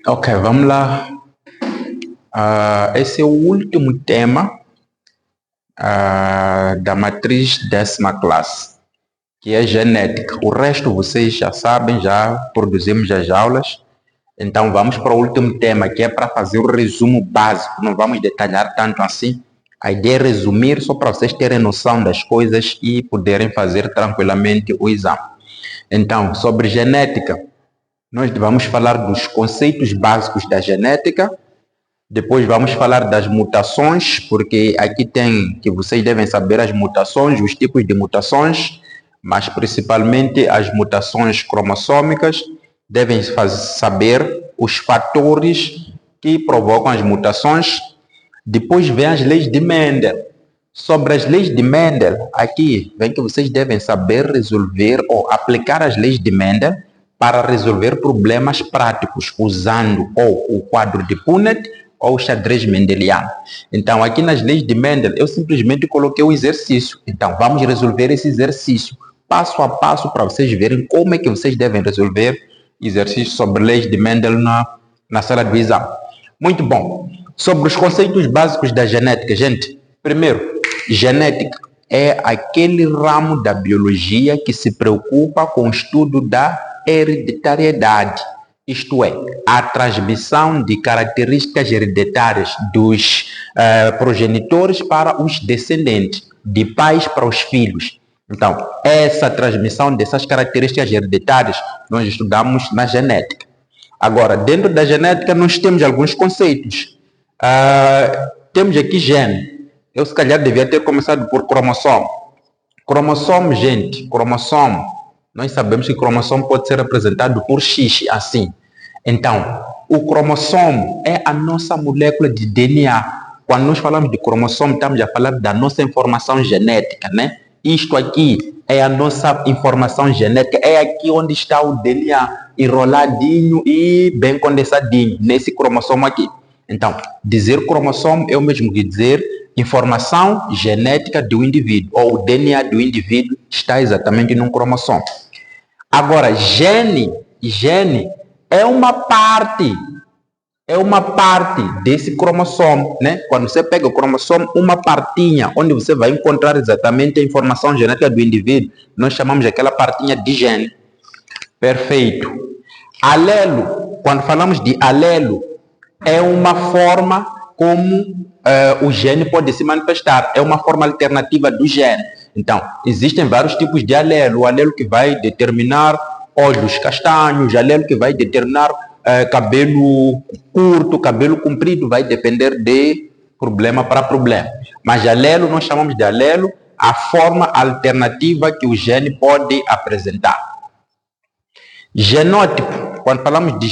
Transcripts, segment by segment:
Ok, vamos lá. Esse é o último tema da matriz 10ª classe, que é genética. O resto vocês já sabem, já produzimos as aulas. Então vamos para o último tema, que é para fazer o resumo básico. Não vamos detalhar tanto assim. A ideia é resumir só para vocês terem noção das coisas e poderem fazer tranquilamente o exame. Então, sobre genética, nós vamos falar dos conceitos básicos da genética. Depois vamos falar das mutações, porque aqui tem que vocês devem saber as mutações, os tipos de mutações, mas principalmente as mutações cromossômicas. Devem saber os fatores que provocam as mutações. Depois vem as leis de Mendel. Sobre as leis de Mendel, aqui vem que vocês devem saber resolver ou aplicar as leis de Mendel para resolver problemas práticos, usando ou o quadro de Punnett ou o xadrez mendeliano. Então, aqui nas leis de Mendel, eu simplesmente coloquei um exercício. Então, vamos resolver esse exercício passo a passo para vocês verem como é que vocês devem resolver exercícios sobre leis de Mendel na sala do exame. Muito bom. Sobre os conceitos básicos da genética, gente. Primeiro, genética é aquele ramo da biologia que se preocupa com o estudo da hereditariedade, isto é, a transmissão de características hereditárias dos progenitores para os descendentes, de pais para os filhos. Então, essa transmissão dessas características hereditárias nós estudamos na genética. Agora, dentro da genética, nós temos alguns conceitos. Temos aqui gene. Eu, se calhar, devia ter começado por cromossomo. Cromossomo, gente, cromossomo. Nós sabemos que cromossomo pode ser representado por X, assim. Então, o cromossomo é a nossa molécula de DNA. Quando nós falamos de cromossomo, estamos a falar da nossa informação genética, né? Isto aqui é a nossa informação genética. É aqui onde está o DNA, enroladinho e bem condensadinho, nesse cromossomo aqui. Então, dizer cromossomo é o mesmo que dizer informação genética do indivíduo, ou o DNA do indivíduo está exatamente num cromossomo. Agora, gene é uma parte desse cromossomo, né? Quando você pega o cromossomo, uma partinha, onde você vai encontrar exatamente a informação genética do indivíduo, nós chamamos aquela partinha de gene. Perfeito. Alelo, quando falamos de alelo, é uma forma como o gene pode se manifestar, é uma forma alternativa do gene. Então, existem vários tipos de alelo. O alelo que vai determinar olhos castanhos, alelo que vai determinar cabelo curto, cabelo comprido, vai depender de problema para problema. Mas alelo, nós chamamos de alelo a forma alternativa que o gene pode apresentar. Genótipo, quando falamos de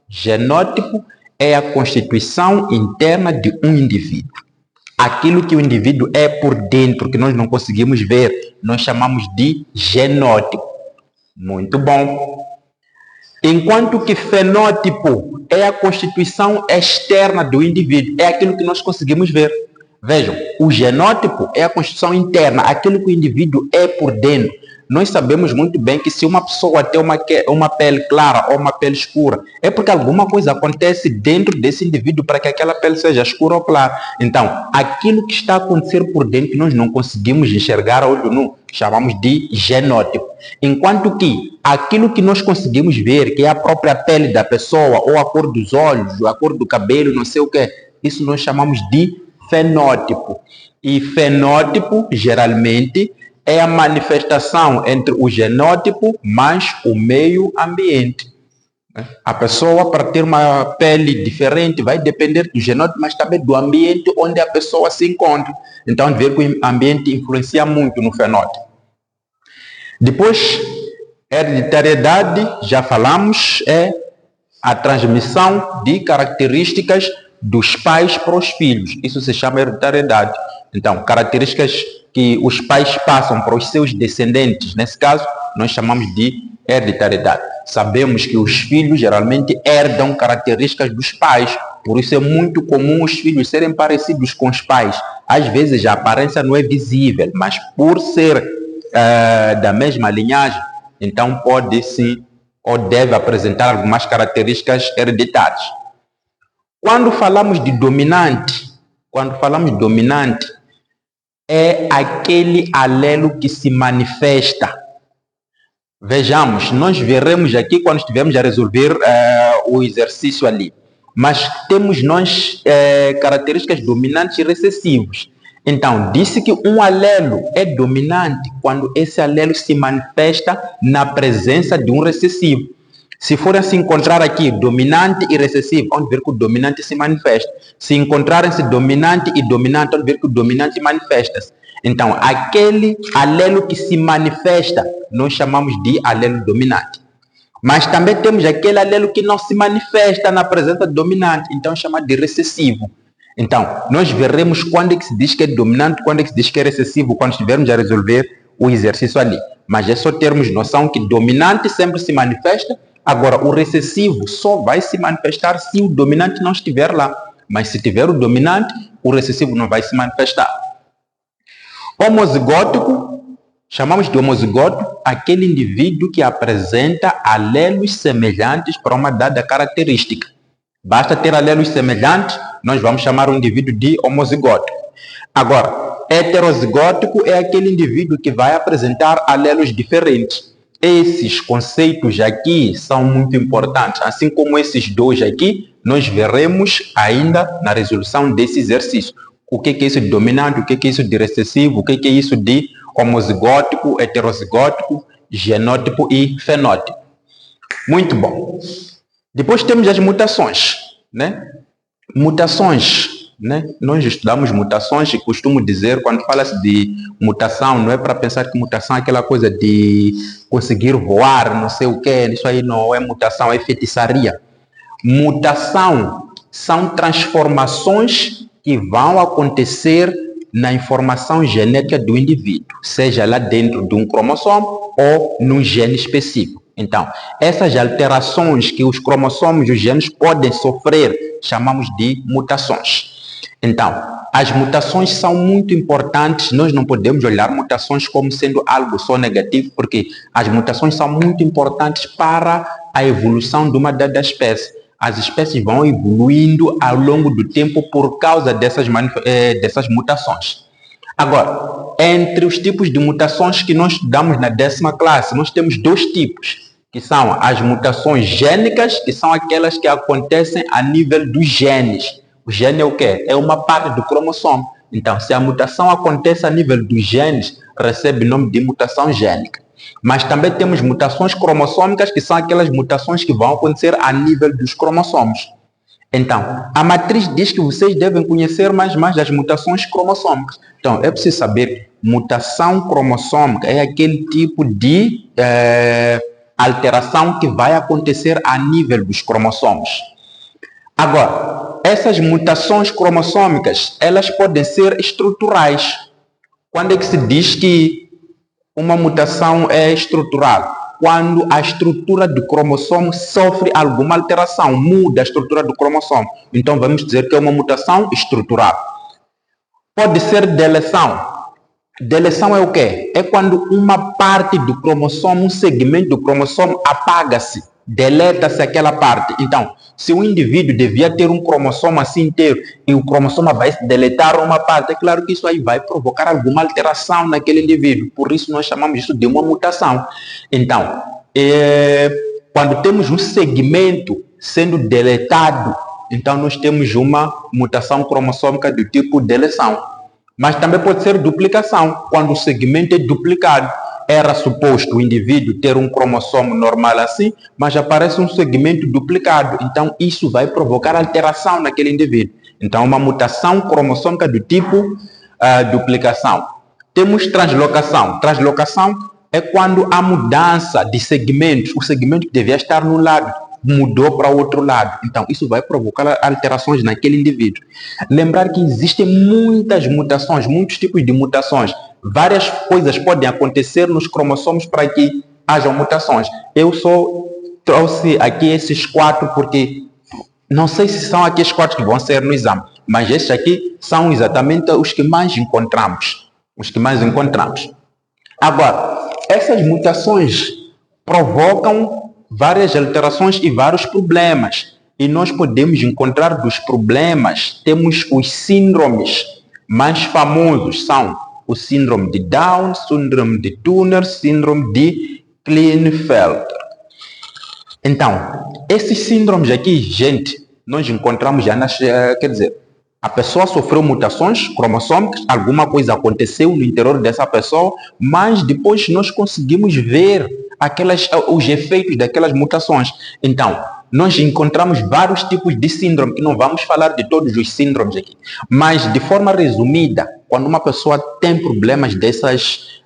genótipo é a constituição interna de um indivíduo. Aquilo que o indivíduo é por dentro, que nós não conseguimos ver, nós chamamos de genótipo. Muito bom. Enquanto que fenótipo é a constituição externa do indivíduo, é aquilo que nós conseguimos ver. Vejam, o genótipo é a constituição interna, aquilo que o indivíduo é por dentro. Nós sabemos muito bem que se uma pessoa tem uma pele clara ou uma pele escura, é porque alguma coisa acontece dentro desse indivíduo para que aquela pele seja escura ou clara. Então, aquilo que está a acontecer por dentro que nós não conseguimos enxergar a olho nu, chamamos de genótipo. Enquanto que aquilo que nós conseguimos ver, que é a própria pele da pessoa, ou a cor dos olhos, ou a cor do cabelo, não sei o que, isso nós chamamos de fenótipo. E fenótipo, geralmente, é a manifestação entre o genótipo mais o meio ambiente. A pessoa, para ter uma pele diferente, vai depender do genótipo, mas também do ambiente onde a pessoa se encontra. Então, ver que o ambiente influencia muito no fenótipo. Depois, hereditariedade, já falamos, é a transmissão de características dos pais para os filhos. Isso se chama hereditariedade. Então, características que os pais passam para os seus descendentes, nesse caso, nós chamamos de hereditariedade. Sabemos que os filhos geralmente herdam características dos pais, por isso é muito comum os filhos serem parecidos com os pais. Às vezes a aparência não é visível, mas por ser da mesma linhagem, então pode sim ou deve apresentar algumas características hereditárias. Quando falamos de dominante, é aquele alelo que se manifesta. Vejamos, nós veremos aqui quando estivermos a resolver o exercício ali. Mas temos nós características dominantes e recessivos. Então, disse que um alelo é dominante quando esse alelo se manifesta na presença de um recessivo. Se for assim encontrar aqui dominante e recessivo, vamos ver que o dominante se manifesta. Se encontrarem-se dominante e dominante, vamos ver que o dominante manifesta-se. Então, aquele alelo que se manifesta, nós chamamos de alelo dominante. Mas também temos aquele alelo que não se manifesta na presença do dominante, então chamado de recessivo. Então, nós veremos quando é que se diz que é dominante, quando é que se diz que é recessivo, quando estivermos a resolver o exercício ali. Mas é só termos noção que dominante sempre se manifesta, agora o recessivo só vai se manifestar se o dominante não estiver lá. Mas se tiver o dominante, o recessivo não vai se manifestar. Homozigótico, chamamos de homozigótico aquele indivíduo que apresenta alelos semelhantes para uma dada característica. Basta ter alelos semelhantes, nós vamos chamar o indivíduo de homozigótico. Agora, heterozigótico é aquele indivíduo que vai apresentar alelos diferentes. Esses conceitos aqui são muito importantes, assim como esses dois aqui, nós veremos ainda na resolução desse exercício. O que é isso de dominante, o que é isso de recessivo, o que é isso de homozigótico, heterozigótico, genótipo e fenótipo. Muito bom. Depois temos as mutações, né? Mutações, né? Nós estudamos mutações e costumo dizer, quando fala-se de mutação, não é para pensar que mutação é aquela coisa de conseguir voar, não sei o quê, isso aí não é mutação, é feitiçaria. Mutação são transformações que vão acontecer na informação genética do indivíduo, seja lá dentro de um cromossomo ou num gene específico. Então, essas alterações que os cromossomos e os genes podem sofrer, chamamos de mutações. Então, as mutações são muito importantes, nós não podemos olhar mutações como sendo algo só negativo, porque as mutações são muito importantes para a evolução de uma dada espécie. As espécies vão evoluindo ao longo do tempo por causa dessas mutações. Agora, entre os tipos de mutações que nós estudamos na 10ª classe, nós temos dois tipos, que são as mutações gênicas, que são aquelas que acontecem a nível dos genes. O gene é o quê? É uma parte do cromossomo. Então, se a mutação acontece a nível dos genes, recebe o nome de mutação gênica. Mas também temos mutações cromossômicas, que são aquelas mutações que vão acontecer a nível dos cromossomos. Então, a matriz diz que vocês devem conhecer mais das mutações cromossômicas. Então, é preciso saber, mutação cromossômica é aquele tipo de alteração que vai acontecer a nível dos cromossomos. Agora, essas mutações cromossômicas, elas podem ser estruturais. Quando é que se diz que uma mutação é estrutural? Quando a estrutura do cromossomo sofre alguma alteração, muda a estrutura do cromossomo. Então, vamos dizer que é uma mutação estrutural. Pode ser deleção. Deleção é o quê? É quando uma parte do cromossomo, um segmento do cromossomo apaga-se, deleta-se aquela parte. Então, se o indivíduo devia ter um cromossomo assim inteiro e o cromossomo vai deletar uma parte, é claro que isso aí vai provocar alguma alteração naquele indivíduo. Por isso nós chamamos isso de uma mutação. Então, quando temos um segmento sendo deletado, então nós temos uma mutação cromossômica do tipo deleção. Mas também pode ser duplicação, quando o segmento é duplicado. Era suposto o indivíduo ter um cromossomo normal assim, mas aparece um segmento duplicado. Então, isso vai provocar alteração naquele indivíduo. Então, uma mutação cromossômica do tipo duplicação. Temos translocação. Translocação é quando há mudança de segmentos. O segmento que devia estar num lado mudou para o outro lado. Então, isso vai provocar alterações naquele indivíduo. Lembrar que existem muitas mutações, muitos tipos de mutações. Várias coisas podem acontecer nos cromossomos para que hajam mutações. Eu só trouxe aqui esses 4 porque não sei se são aqui os 4 que vão ser no exame, mas estes aqui são exatamente os que mais encontramos. Agora, essas mutações provocam várias alterações e vários problemas. E nós podemos encontrar dos problemas, temos os síndromes mais famosos, são o síndrome de Down, síndrome de Turner, síndrome de Klinefelter. Então, esses síndromes aqui, gente, nós encontramos já nas, quer dizer, a pessoa sofreu mutações cromossômicas, alguma coisa aconteceu no interior dessa pessoa, mas depois nós conseguimos ver os efeitos daquelas mutações. Então, nós encontramos vários tipos de síndrome, que não vamos falar de todos os síndromes aqui, mas de forma resumida, quando uma pessoa tem problemas dessas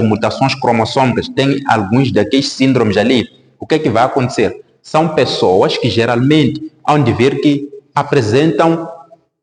mutações cromossômicas, tem alguns daqueles síndromes ali, o que é que vai acontecer? São pessoas que geralmente hão de ver que apresentam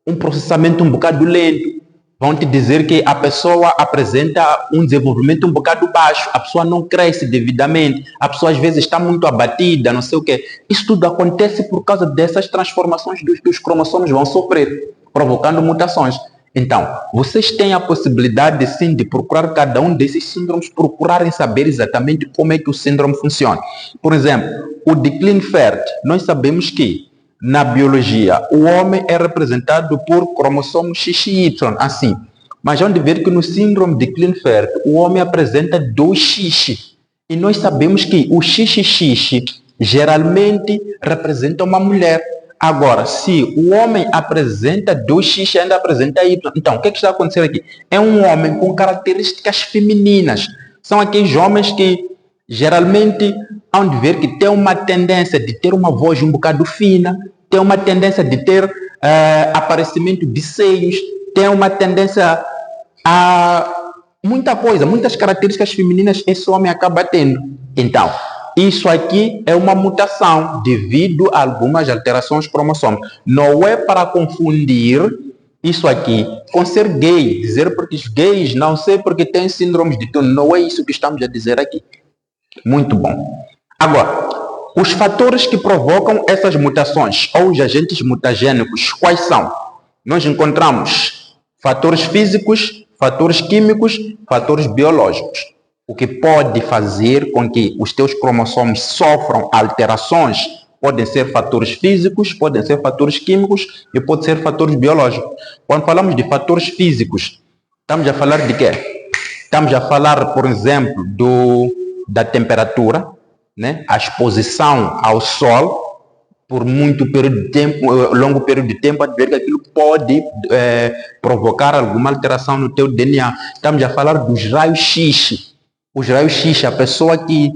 um processamento um bocado lento. Vão te dizer que a pessoa apresenta um desenvolvimento um bocado baixo, a pessoa não cresce devidamente, a pessoa às vezes está muito abatida, não sei o quê. Isso tudo acontece por causa dessas transformações que os cromossomos vão sofrer, provocando mutações. Então, vocês têm a possibilidade, sim, de procurar cada um desses síndromes, procurarem saber exatamente como é que o síndrome funciona. Por exemplo, o de Klinefelter, nós sabemos que na biologia, o homem é representado por cromossomo XY, assim. Mas vamos ver que no síndrome de Klinefelter, o homem apresenta 2X. E nós sabemos que o XXX geralmente representa uma mulher. Agora, se o homem apresenta 2X e ainda apresenta Y, então, o que está acontecendo aqui? É um homem com características femininas. São aqueles homens que geralmente hão de ver que tem uma tendência de ter uma voz um bocado fina, tem uma tendência de ter aparecimento de seios, tem uma tendência a muita coisa, muitas características femininas esse homem acaba tendo. Então, isso aqui é uma mutação devido a algumas alterações cromossômicas. Não é para confundir isso aqui com ser gay, dizer porque os gays não sei porque têm síndromes de Turner. Não é isso que estamos a dizer aqui. Muito bom. Agora, os fatores que provocam essas mutações ou os agentes mutagênicos, quais são? Nós encontramos fatores físicos, fatores químicos, fatores biológicos. O que pode fazer com que os teus cromossomos sofram alterações podem ser fatores físicos, podem ser fatores químicos e podem ser fatores biológicos. Quando falamos de fatores físicos, estamos a falar de quê? Estamos a falar, por exemplo, da temperatura, né? A exposição ao sol por muito período de tempo, longo período de tempo, a ver que aquilo pode provocar alguma alteração no teu DNA. Estamos a falar dos raios X. Os raios X, a pessoa que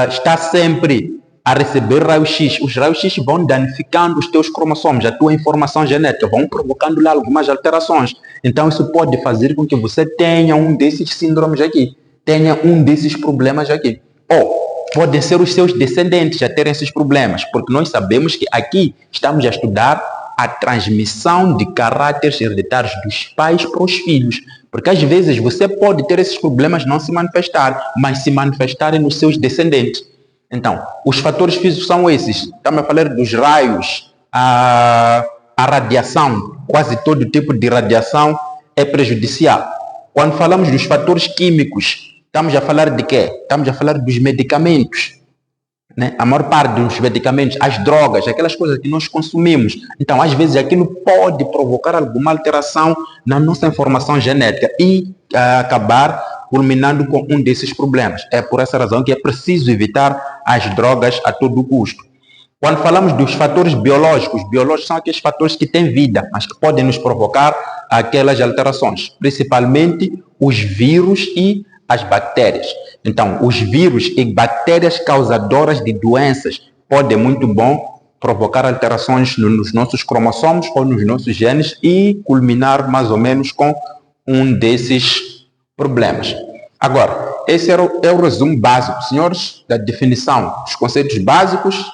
está sempre a receber raios X, os raios X vão danificando os teus cromossomos, a tua informação genética, vão provocando lá algumas alterações. Então isso pode fazer com que você tenha um desses síndromes aqui, tenha um desses problemas aqui. Ou podem ser os seus descendentes a terem esses problemas, porque nós sabemos que aqui estamos a estudar a transmissão de caráteres hereditários dos pais para os filhos. Porque às vezes você pode ter esses problemas não se manifestar, mas se manifestarem nos seus descendentes. Então, os fatores físicos são esses. Estamos a falar dos raios, a radiação, quase todo tipo de radiação é prejudicial. Quando falamos dos fatores químicos, estamos a falar de quê? Estamos a falar dos medicamentos, né? A maior parte dos medicamentos, as drogas, aquelas coisas que nós consumimos. Então, às vezes, aquilo pode provocar alguma alteração na nossa informação genética e acabar culminando com um desses problemas. É por essa razão que é preciso evitar as drogas a todo custo. Quando falamos dos fatores biológicos são aqueles fatores que têm vida, mas que podem nos provocar aquelas alterações, principalmente os vírus e as bactérias. Então, os vírus e bactérias causadoras de doenças podem muito bom provocar alterações nos nossos cromossomos ou nos nossos genes e culminar mais ou menos com um desses problemas. Agora, esse é o resumo básico, senhores, da definição dos conceitos básicos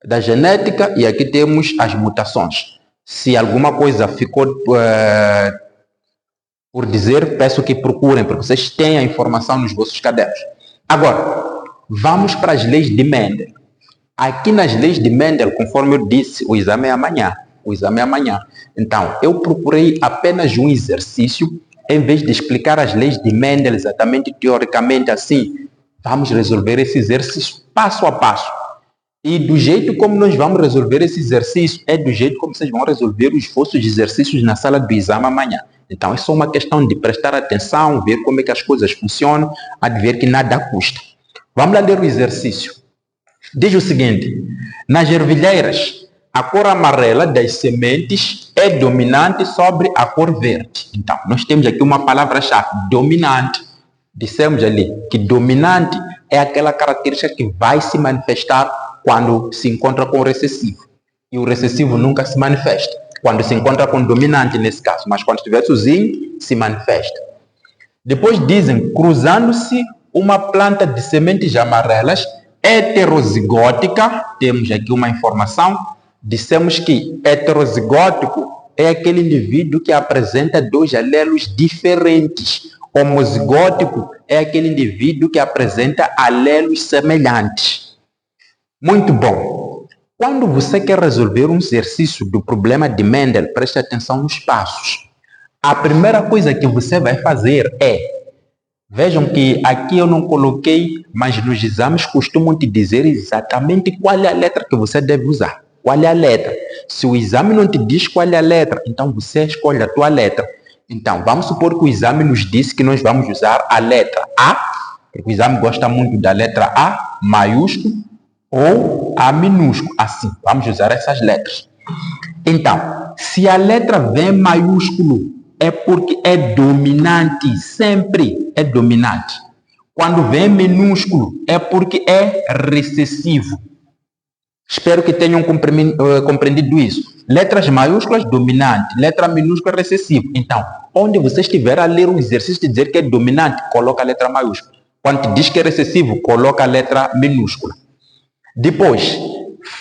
da genética, e aqui temos as mutações. Se alguma coisa ficou por dizer, peço que procurem, para que vocês tenham a informação nos vossos cadernos. Agora, vamos para as leis de Mendel. Aqui nas leis de Mendel, conforme eu disse, o exame é amanhã. Então, eu procurei apenas um exercício, em vez de explicar as leis de Mendel exatamente teoricamente assim, vamos resolver esse exercício passo a passo. E do jeito como nós vamos resolver esse exercício, é do jeito como vocês vão resolver os vossos exercícios na sala do exame amanhã. Então, é só uma questão de prestar atenção, ver como é que as coisas funcionam, a ver que nada custa. Vamos lá ler o exercício. Diz o seguinte: nas ervilheiras, a cor amarela das sementes é dominante sobre a cor verde. Então, nós temos aqui uma palavra-chave, dominante. Dissemos ali que dominante é aquela característica que vai se manifestar quando se encontra com o recessivo. E o recessivo nunca se manifesta quando se encontra com o dominante nesse caso, mas quando estiver sozinho, se manifesta. Depois dizem, cruzando-se uma planta de sementes amarelas heterozigótica, temos aqui uma informação, dissemos que heterozigótico é aquele indivíduo que apresenta dois alelos diferentes. Homozigótico é aquele indivíduo que apresenta alelos semelhantes. Muito bom. Quando você quer resolver um exercício do problema de Mendel, preste atenção nos passos. A primeira coisa que você vai fazer é, vejam que aqui eu não coloquei, mas nos exames costumam te dizer exatamente qual é a letra que você deve usar. Qual é a letra? Se o exame não te diz qual é a letra, então você escolhe a tua letra. Então, vamos supor que o exame nos disse que nós vamos usar a letra A, porque o exame gosta muito da letra A, maiúsculo, ou A minúsculo, assim, vamos usar essas letras. Então, se a letra V maiúsculo é porque é dominante, sempre é dominante. Quando V minúsculo é porque é recessivo. Espero que tenham compreendido isso. Letras maiúsculas, dominante. Letra minúscula, recessivo. Então, onde você estiver a ler o exercício de dizer que é dominante, coloca a letra maiúscula. Quando te diz que é recessivo, coloca a letra minúscula. Depois,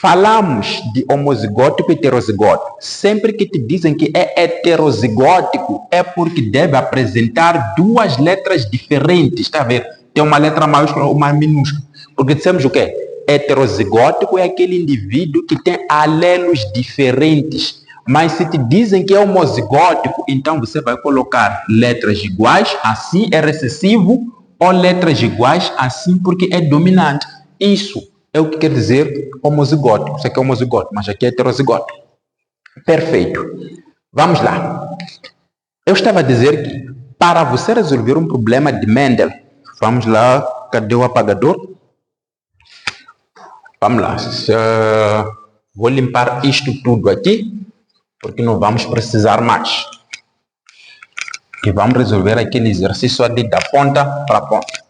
falamos de homozigótico e heterozigótico. Sempre que te dizem que é heterozigótico, é porque deve apresentar duas letras diferentes. Está a ver? Tem uma letra maiúscula ou uma minúscula. Porque dissemos o quê? Heterozigótico é aquele indivíduo que tem alelos diferentes. Mas se te dizem que é homozigótico, então você vai colocar letras iguais, assim é recessivo, ou letras iguais, assim porque é dominante. Isso é o que quer dizer homozigótico. Isso aqui é homozigótico, mas aqui é heterozigótico. Perfeito. Vamos lá. Eu estava a dizer que para você resolver um problema de Mendel, vamos lá, cadê o apagador? Vamos lá. Vou limpar isto tudo aqui, porque não vamos precisar mais. E vamos resolver aquele exercício ali da ponta para a ponta.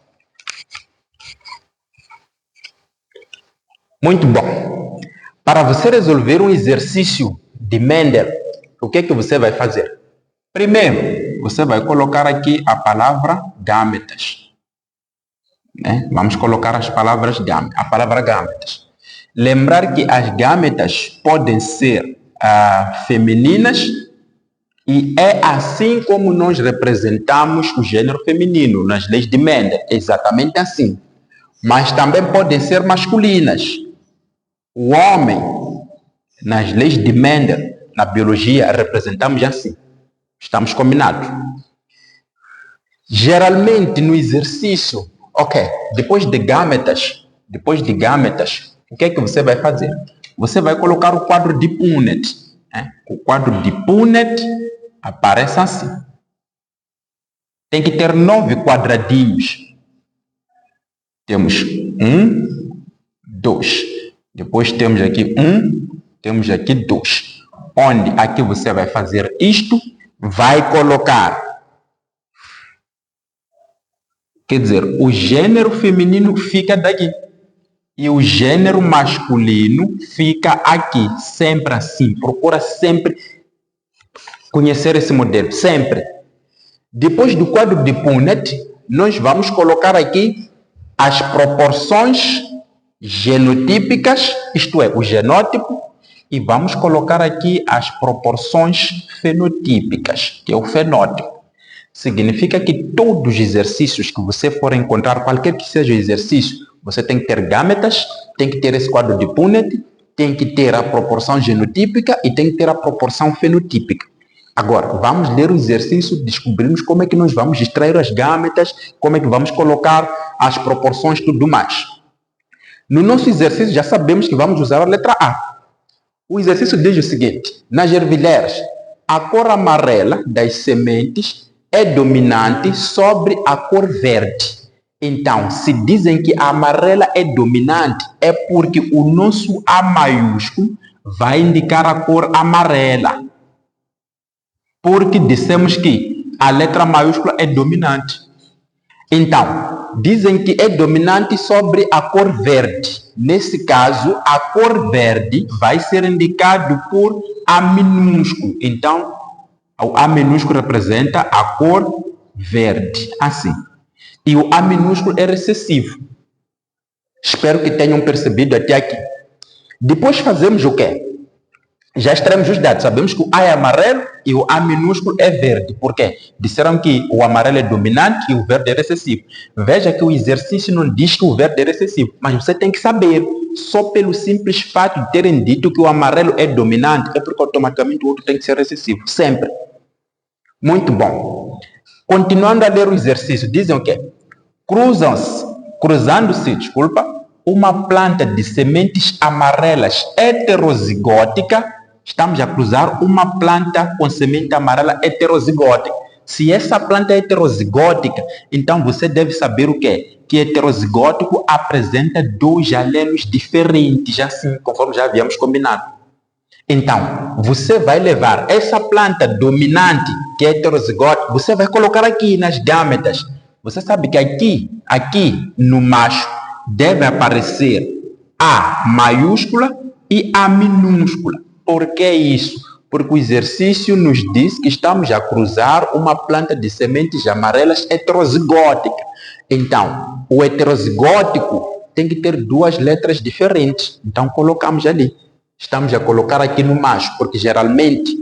Muito bom. Para você resolver um exercício de Mendel, o que é que você vai fazer? Primeiro, você vai colocar aqui a palavra gâmetas. Vamos colocar as palavras a palavra gâmetas. Lembrar que as gâmetas podem ser femininas e é assim como nós representamos o gênero feminino nas leis de Mendel, exatamente assim. Mas também podem ser masculinas. O homem, nas leis de Mendel, na biologia, representamos assim. Estamos combinados. Geralmente, no exercício, depois de gâmetas, o que é que você vai fazer? Você vai colocar o quadro de Punnett. O quadro de Punnett aparece assim. Tem que ter 9 quadradinhos. Temos 1, 2. Depois temos aqui 1, temos aqui 2. Onde aqui você vai fazer isto, vai colocar. Quer dizer, o gênero feminino fica daqui. E o gênero masculino fica aqui. Sempre assim. Procura sempre conhecer esse modelo. Sempre. Depois do quadro de Punnett, nós vamos colocar aqui as proporções genotípicas, isto é, o genótipo, e vamos colocar aqui as proporções fenotípicas, que é o fenótipo. Significa que todos os exercícios que você for encontrar, qualquer que seja o exercício, você tem que ter gâmetas, tem que ter esse quadro de Punnett, tem que ter a proporção genotípica e tem que ter a proporção fenotípica. Agora, vamos ler o exercício, descobrimos como é que nós vamos extrair as gâmetas, como é que vamos colocar as proporções e tudo mais. No nosso exercício, já sabemos que vamos usar a letra A. O exercício diz o seguinte: nas ervilheiras, a cor amarela das sementes é dominante sobre a cor verde. Então, se dizem que a amarela é dominante, é porque o nosso A maiúsculo vai indicar a cor amarela. Porque dissemos que a letra maiúscula é dominante. Então, dizem que é dominante sobre a cor verde. Nesse caso, a cor verde vai ser indicado por A minúsculo. Então, o A minúsculo representa a cor verde, assim. E o A minúsculo é recessivo. Espero que tenham percebido até aqui. Depois fazemos o quê? Já extraímos os dados. Sabemos que o A é amarelo e o A minúsculo é verde. Por quê? Disseram que o amarelo é dominante e o verde é recessivo. Veja que o exercício não diz que o verde é recessivo, mas você tem que saber. Só pelo simples fato de terem dito que o amarelo é dominante, é porque automaticamente o outro tem que ser recessivo. Sempre. Muito bom. Continuando a ler o exercício, dizem o quê? Cruzando-se, uma planta de sementes amarelas heterozigótica. Estamos a cruzar uma planta com semente amarela heterozigótica. Se essa planta é heterozigótica, então você deve saber o quê? Que heterozigótico apresenta dois alelos diferentes, assim, conforme já havíamos combinado. Então, você vai levar essa planta dominante, que é heterozigótica, você vai colocar aqui nas gâmetas. Você sabe que aqui no macho, deve aparecer A maiúscula e A minúscula. Por que isso? Porque o exercício nos diz que estamos a cruzar uma planta de sementes amarelas heterozigótica. Então, o heterozigótico tem que ter duas letras diferentes. Então, colocamos ali. Estamos a colocar aqui no macho, porque geralmente,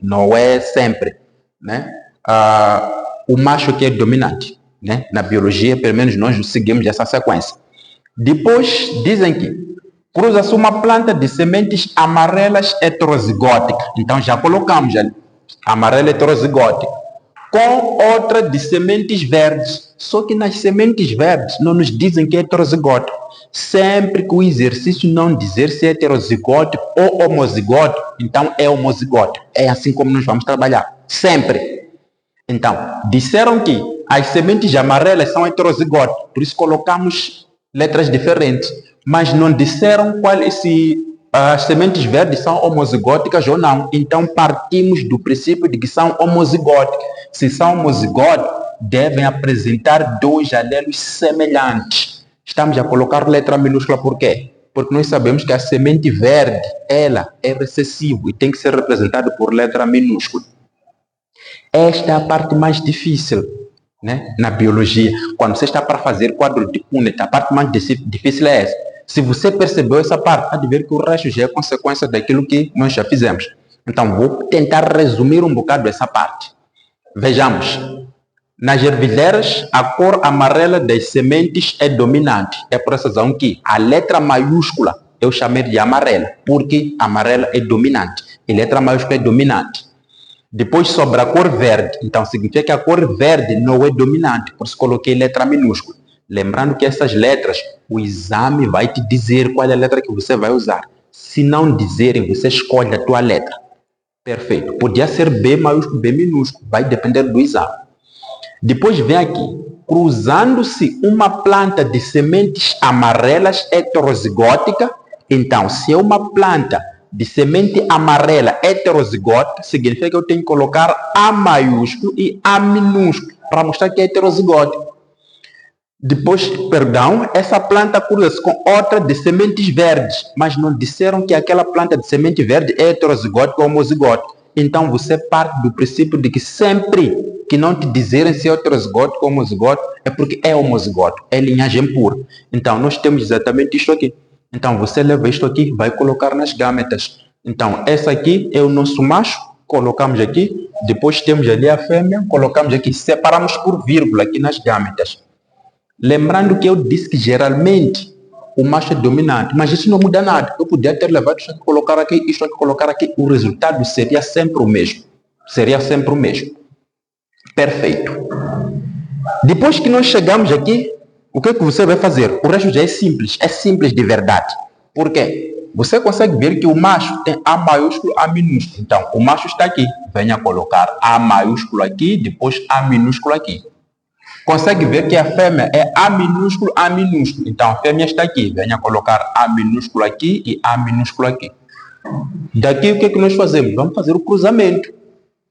não é sempre, né? O macho que é dominante, né? Na biologia, pelo menos nós seguimos essa sequência. Depois, dizem que cruza-se uma planta de sementes amarelas heterozigóticas. Então, já colocamos ali, amarela heterozigótica, com outra de sementes verdes. Só que nas sementes verdes não nos dizem que é heterozigótico. Sempre que o exercício não dizer se é heterozigótico ou homozigótico, então é homozigótico. É assim como nós vamos trabalhar. Sempre. Então, disseram que as sementes amarelas são heterozigóticas, por isso colocamos letras diferentes. Mas não disseram se as sementes verdes são homozigóticas ou não. Então, partimos do princípio de que são homozigóticas. Se são homozigóticas, devem apresentar dois alelos semelhantes. Estamos a colocar letra minúscula por quê? Porque nós sabemos que a semente verde, ela é recessiva e tem que ser representada por letra minúscula. Esta é a parte mais difícil, né? Na biologia. Quando você está para fazer quadro de Punnett, a parte mais difícil é essa. Se você percebeu essa parte, há de ver que o resto já é consequência daquilo que nós já fizemos. Então, vou tentar resumir um bocado essa parte. Vejamos. Nas ervilheiras, a cor amarela das sementes é dominante. É por essa razão que a letra maiúscula eu chamei de amarela, porque amarela é dominante. E letra maiúscula é dominante. Depois sobra a cor verde. Então, significa que a cor verde não é dominante. Por isso, coloquei letra minúscula. Lembrando que essas letras, o exame vai te dizer qual é a letra que você vai usar. Se não dizerem, você escolhe a tua letra. Perfeito. Podia ser B maiúsculo, B minúsculo. Vai depender do exame. Depois vem aqui. Cruzando-se uma planta de sementes amarelas heterozigótica. Então, se é uma planta de semente amarela heterozigótica, significa que eu tenho que colocar A maiúsculo e A minúsculo para mostrar que é heterozigótico. Depois, essa planta cruza-se com outra de sementes verdes, mas não disseram que aquela planta de semente verde é heterozigótica ou homozigótica. Então, você parte do princípio de que sempre que não te dizerem se é heterozigótico ou homozigótico, é porque é homozigótico, é linhagem pura. Então, nós temos exatamente isto aqui. Então, você leva isto aqui, vai colocar nas gâmetas. Então, essa aqui é o nosso macho, colocamos aqui. Depois temos ali a fêmea, colocamos aqui. Separamos por vírgula aqui nas gâmetas. Lembrando que eu disse que geralmente o macho é dominante, mas isso não muda nada. Eu podia ter levado isso aqui, colocar aqui, isso aqui, colocar aqui. O resultado seria sempre o mesmo. Perfeito. Depois que nós chegamos aqui, O que é que você vai fazer? O resto já é simples de verdade. Por quê? Você consegue ver que o macho tem A maiúsculo, A minúsculo. Então, o macho está aqui. Venha colocar A maiúsculo aqui, depois A minúsculo aqui. Consegue ver que a fêmea é A minúsculo, A minúsculo. Então, a fêmea está aqui. Venha colocar A minúsculo aqui e A minúsculo aqui. Daqui, o que é que nós fazemos? Vamos fazer o cruzamento.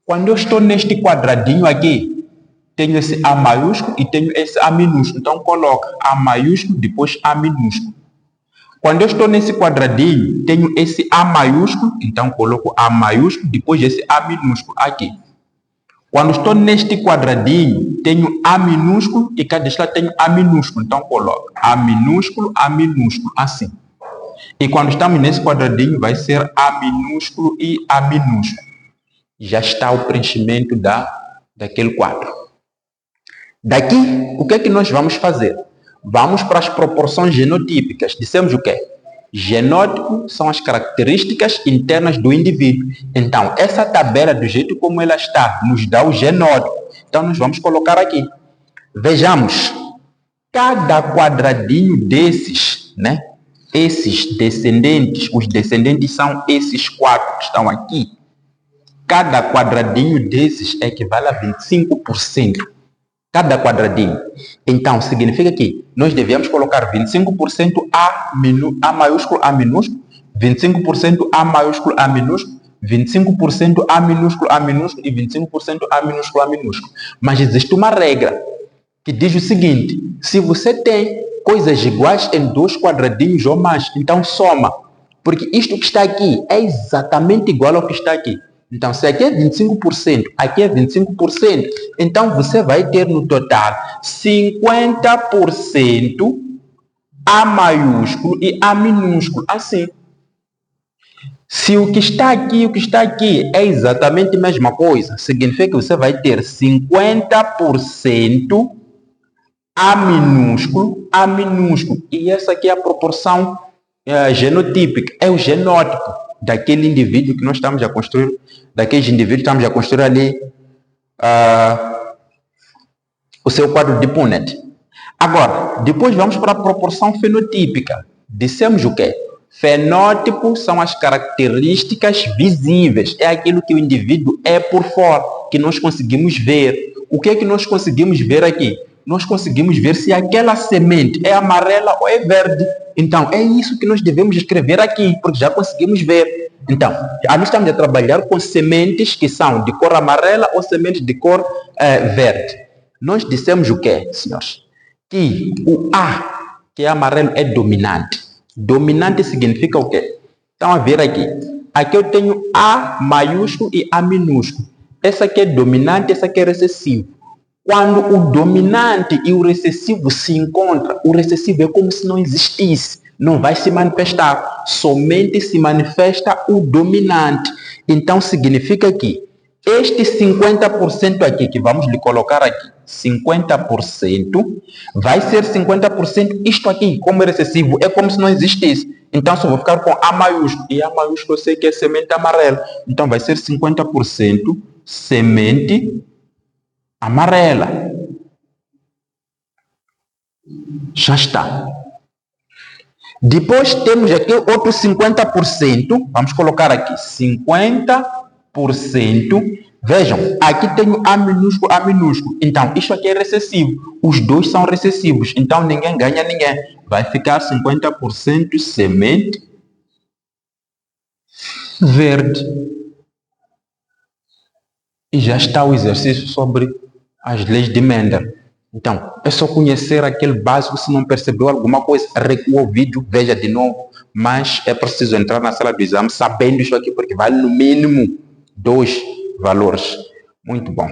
Quando eu estou neste quadradinho aqui, tenho esse A maiúsculo e tenho esse A minúsculo. Então, coloca A maiúsculo, depois A minúsculo. Quando eu estou nesse quadradinho, tenho esse A maiúsculo, então coloco A maiúsculo, depois esse A minúsculo aqui. Quando estou neste quadradinho, tenho A minúsculo e cada lado tenho A minúsculo, então coloco A minúsculo, assim. E quando estamos nesse quadradinho, vai ser A minúsculo e A minúsculo. Já está o preenchimento daquele quadro. Daqui, o que é que nós vamos fazer? Vamos para as proporções genotípicas. Dissemos o quê? Genótipo são as características internas do indivíduo. Então, essa tabela, do jeito como ela está, nos dá o genótipo. Então, nós vamos colocar aqui. Vejamos. Cada quadradinho desses, né? Esses descendentes, os descendentes são esses 4 que estão aqui. Cada quadradinho desses equivale a 25%. Cada quadradinho. Então, significa que nós devemos colocar 25% A maiúsculo, A minúsculo, 25% A maiúsculo, A minúsculo, 25% A minúsculo, A minúsculo e 25% A minúsculo, A minúsculo. Mas existe uma regra que diz o seguinte: se você tem coisas iguais em 2 quadradinhos ou mais, então soma. Porque isto que está aqui é exatamente igual ao que está aqui. Então, se aqui é 25%, aqui é 25%, então você vai ter no total 50% A maiúsculo e A minúsculo, assim. Se o que está aqui e o que está aqui é exatamente a mesma coisa, significa que você vai ter 50% A minúsculo, A minúsculo. E essa aqui é a proporção genotípica, é o genótipo daquele indivíduo que nós estamos a construir, daqueles indivíduos que estamos a construir ali o seu quadro de Punnett. Agora, depois vamos para a proporção fenotípica. Dissemos o quê? Fenótipo são as características visíveis, é aquilo que o indivíduo é por fora, que nós conseguimos ver. O que é que nós conseguimos ver aqui? Nós conseguimos ver se aquela semente é amarela ou é verde. Então, é isso que nós devemos escrever aqui, porque já conseguimos ver. Então, ali estamos a trabalhar com sementes que são de cor amarela ou sementes de cor verde. Nós dissemos o quê, senhores? Que o A, que é amarelo, é dominante. Dominante significa o quê? Estão a ver aqui. Aqui eu tenho A maiúsculo e A minúsculo. Essa aqui é dominante, essa aqui é recessivo. Quando o dominante e o recessivo se encontram, o recessivo é como se não existisse. Não vai se manifestar. Somente se manifesta o dominante. Então, significa que este 50% aqui, que vamos lhe colocar aqui, 50%, vai ser 50% isto aqui, como é recessivo, é como se não existisse. Então, só vou ficar com A maiúsculo. E A maiúsculo eu sei que é semente amarela. Então, vai ser 50% semente amarela. Já está. Depois temos aqui outro 50%. Vamos colocar aqui 50%. Vejam, aqui tenho A minúsculo, A minúsculo. Então, isso aqui é recessivo. Os dois são recessivos. Então, ninguém ganha ninguém. Vai ficar 50% semente verde. E já está o exercício sobre as leis de Mendel. Então, é só conhecer aquele básico. Se não percebeu alguma coisa, recua o vídeo, veja de novo. Mas é preciso entrar na sala do exame sabendo isso aqui, porque vale no mínimo 2 valores. Muito bom.